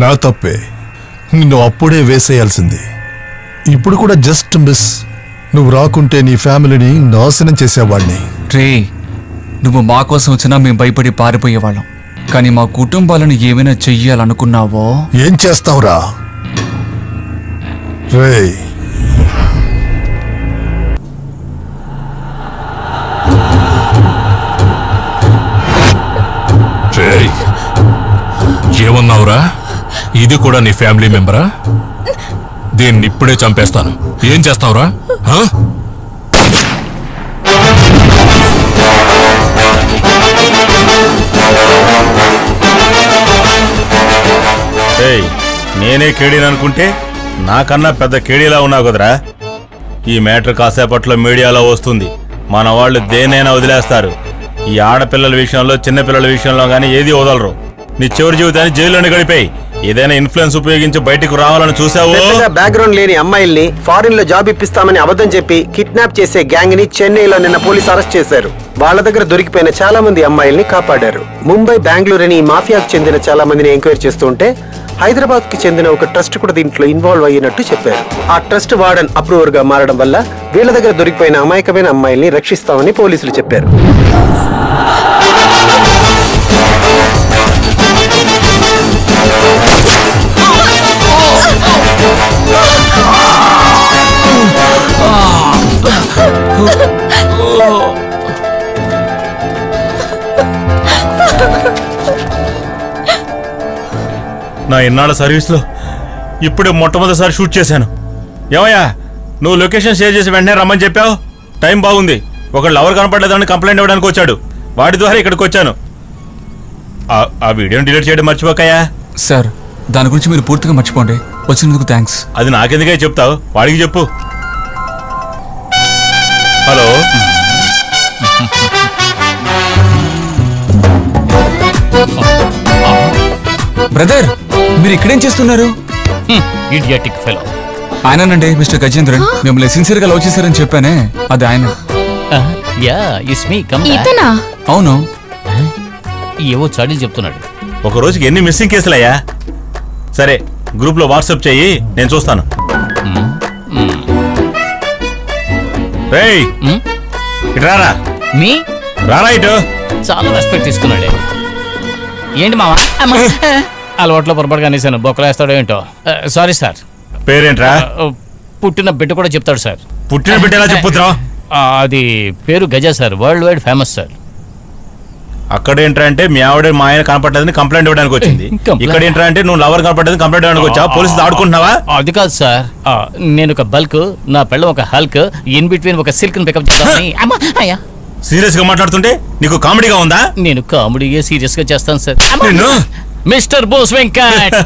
నా తప్పే, నిన్ను అప్పుడే వేసేయాల్సింది. ఇప్పుడు కూడా జస్ట్ మిస్. నువ్వు రాకుంటే నీ ఫ్యామిలీని నాశనం చేసేవాడిని. రే, నువ్వు మా కోసం వచ్చినా మేము భయపడి పారిపోయేవాళ్ళం. కానీ మా కుటుంబాలను ఏమైనా చెయ్యాలనుకున్నావో ఏం చేస్తావురా? రే, ఏమన్నావురా? ఇది కూడా నీ ఫ్యామిలీ మెంబరా? దీన్ని ఇప్పుడే చంపేస్తాను. ఏం చేస్తావురా? నేనే కేడీననుకుంటే నాకన్నా పెద్ద కేడీలా ఉన్నావు కదరా. ఈ మ్యాటర్ కాసేపట్లో మీడియాలో వస్తుంది. మన వాళ్ళు దేనైనా వదిలేస్తారు. ఈ ఆడపిల్లల విషయంలో, చిన్నపిల్లల విషయంలో కానీ ఏది వదలరు. నీ చివరి జీవితాన్ని జైల్లోనే గడిపాయి. ఏదైనా ఇన్ఫ్లుయెన్స్ ఉపయోగించి బయటకు రావాలని చూసావు. బ్యాక్గ్రౌండ్ లేని అమ్మాయిల్ని ఫారిన్ లో జాబ్ ఇప్పిస్తామని అబద్ధం చెప్పి కిడ్నాప్ చేసే గ్యాంగ్ ని చెన్నైలో నిన్న పోలీసు అరెస్ట్ చేశారు. వాళ్ళ దగ్గర దొరికిపోయిన చాలా మంది అమ్మాయిల్ని కాపాడారు. ముంబై, బెంగళూరు అని ఈ మాఫియాకు చెందిన చాలా మందిని ఎంక్వైరీ చేస్తూ ఉంటే హైదరాబాద్ కి చెందిన ఒక ట్రస్ట్ కూడా దీంట్లో ఇన్వాల్వ్ అయ్యినట్టు చెప్పారు. ఆ ట్రస్ట్ వార్డెన్ అప్రూవర్ గా మారడం వల్ల వీళ్ళ దగ్గర దొరికిపోయిన అమాయకమైన అమ్మాయిల్ని రక్షిస్తామని పోలీసులు చెప్పారు. నా ఇన్నాళ్ళ సర్వీస్లో ఇప్పుడే మొట్టమొదటిసారి షూట్ చేశాను. ఏమయ్యా, నువ్వు లొకేషన్ షేర్ చేసి వెంటనే రమ్మని చెప్పావు. టైం బాగుంది. ఒకళ్ళు ఎవరు కనపడలేదని కంప్లైంట్ ఇవ్వడానికి వచ్చాడు. వాడి ద్వారా ఇక్కడికి వచ్చాను. ఆ వీడియోని డిలీట్ చేయడం మర్చిపోకాయా? సార్, దాని గురించి మీరు పూర్తిగా మర్చిపోండి. వచ్చినందుకు థ్యాంక్స్. అది నాకెందుకే చెప్తావు? వాడికి చెప్పు. హలో, బ్రదర్, మీరు ఇక్కడేం చేస్తున్నారు? Idiotic fellow. ఆయనండి మిస్టర్ గజేంద్రన్. మిమ్మల్ని సిన్సియర్ గా లవ్ చేశారని చెప్పానే, అది ఆయన. అవును, ఏవో చాడీలు చెప్తున్నాడు. ఒక రోజుకి ఎన్ని మిస్సింగ్ కేసులయ్యా? సరే, గ్రూప్ లో వాట్సాప్ చెయ్యి, నేను చూస్తాను. రారా మీ రారా ఇటు. చాలా రెస్పెక్ట్ ఇస్తున్నాడే. ఏంటి మావా? అలవాట్లో పొరపాటుగా అనేసాను. బొక్కలు వేస్తాడో ఏంటో. Sorry sir. పేరేంట్రా? పుట్టిన బిడ్డ కూడా చెప్తాడు సార్. పుట్టిన బిడ్డ ఎలా చెప్పుతురా? అది పేరు Gaza sir, world wide famous sir. అక్కడ ఏంట్రా అంటే మీ ఆవిడ మా ఆయన కనపడ్డదని కంప్లైంట్ ఇవ్వడానికి వచ్చింది. ఇక్కడ ఏంట్రా అంటే నువ్వు లవర్ కనపడ్డదని కంప్లైంట్ ఇవ్వడానికి వచ్చా? పోలీసులు ఆడుకుంటున్నావా? అది కాదు సార్, నేను ఒక బల్క్, నా పిల్ల ఒక హల్క్, ఇన్ బిట్వీన్ ఒక సిల్క్ ని పికప్ చేద్దామని. సీరియస్ గా మాట్లాడుతుంటే నీకు కామెడీగా ఉందా? నేను కామెడీగా సీరియస్ గా చేస్తాను సార్. మిస్టర్ బోస్ వెంకట్.